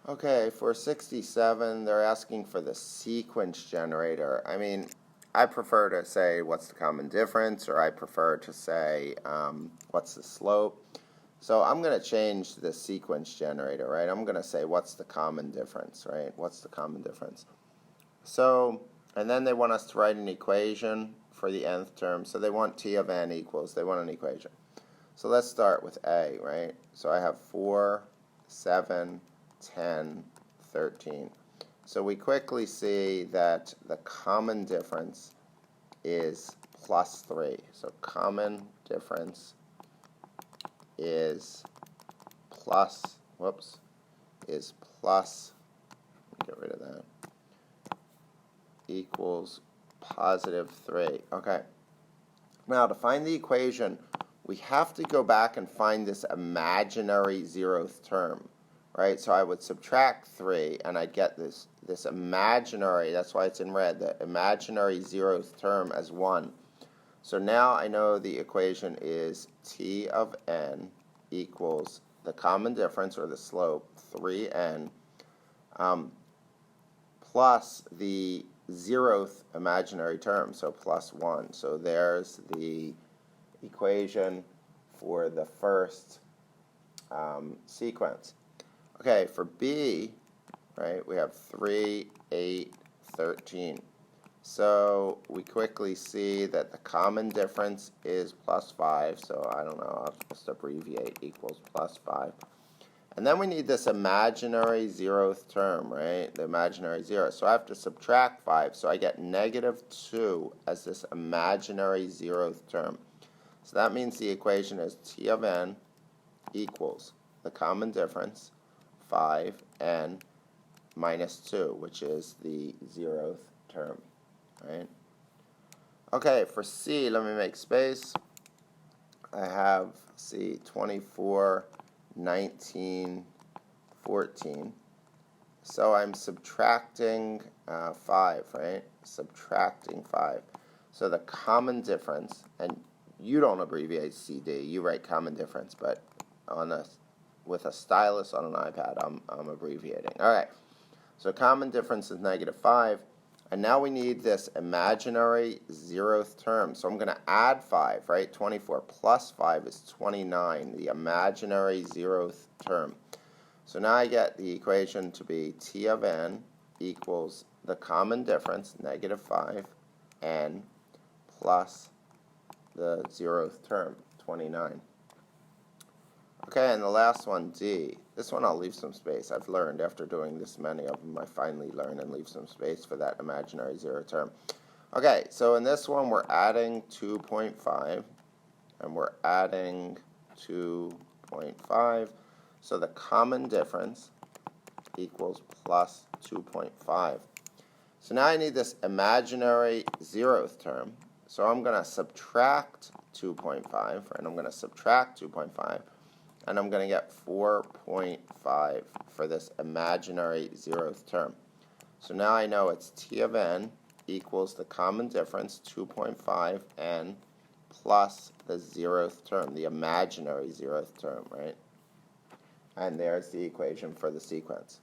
Okay, for 67, they're asking for the sequence generator. I mean, I prefer to say what's the common difference, or I prefer to say what's the slope. So I'm going to change the sequence generator, right? I'm going to say what's the common difference, right? What's the common difference? So, and then they want us to write an equation for the nth term. So they want t of n equals, they want an equation. So let's start with A, right? So I have 4, 7, 10, 13. So we quickly see that the common difference is plus 3. So common difference is plus, is plus, get rid of that, equals positive 3. Okay. Now to find the equation, we have to go back and find this imaginary zeroth term, right? So I would subtract 3, and I'd get this imaginary, that's why it's in red, the imaginary zeroth term as 1. So now I know the equation is t of n equals the common difference, or the slope, 3n, plus the zeroth imaginary term, so plus 1. So there's the equation for the first sequence. Okay, for B, right, we have 3, 8, 13. So we quickly see that the common difference is plus 5. So I don't know, I'll just abbreviate, equals plus 5. And then we need this imaginary zeroth term, right? The imaginary zero. So I have to subtract 5. So I get negative 2 as this imaginary zeroth term. So that means the equation is t of n equals the common difference, 5n minus 2, which is the zeroth term, right? Okay, for C, let me make space. I have C, 24, 19, 14. So I'm subtracting 5, right? Subtracting 5. So the common difference, and you don't abbreviate CD, you write common difference, but with a stylus on an iPad, I'm abbreviating. All right, so common difference is negative 5, and now we need this imaginary zeroth term. So I'm going to add 5, right? 24 plus 5 is 29, the imaginary zeroth term. So now I get the equation to be t of n equals the common difference, negative 5n, plus the zeroth term, 29. Okay, and the last one, D. This one I'll leave some space. I've learned after doing this many of them, I finally learn and leave some space for that imaginary zero term. Okay, so in this one we're adding 2.5, and we're adding 2.5. So the common difference equals plus 2.5. So now I need this imaginary zeroth term. So I'm going to subtract 2.5, and I'm going to subtract 2.5, and I'm going to get 4.5 for this imaginary zeroth term. So now I know it's t of n equals the common difference, 2.5n, plus the zeroth term, the imaginary zeroth term, right? And there's the equation for the sequence.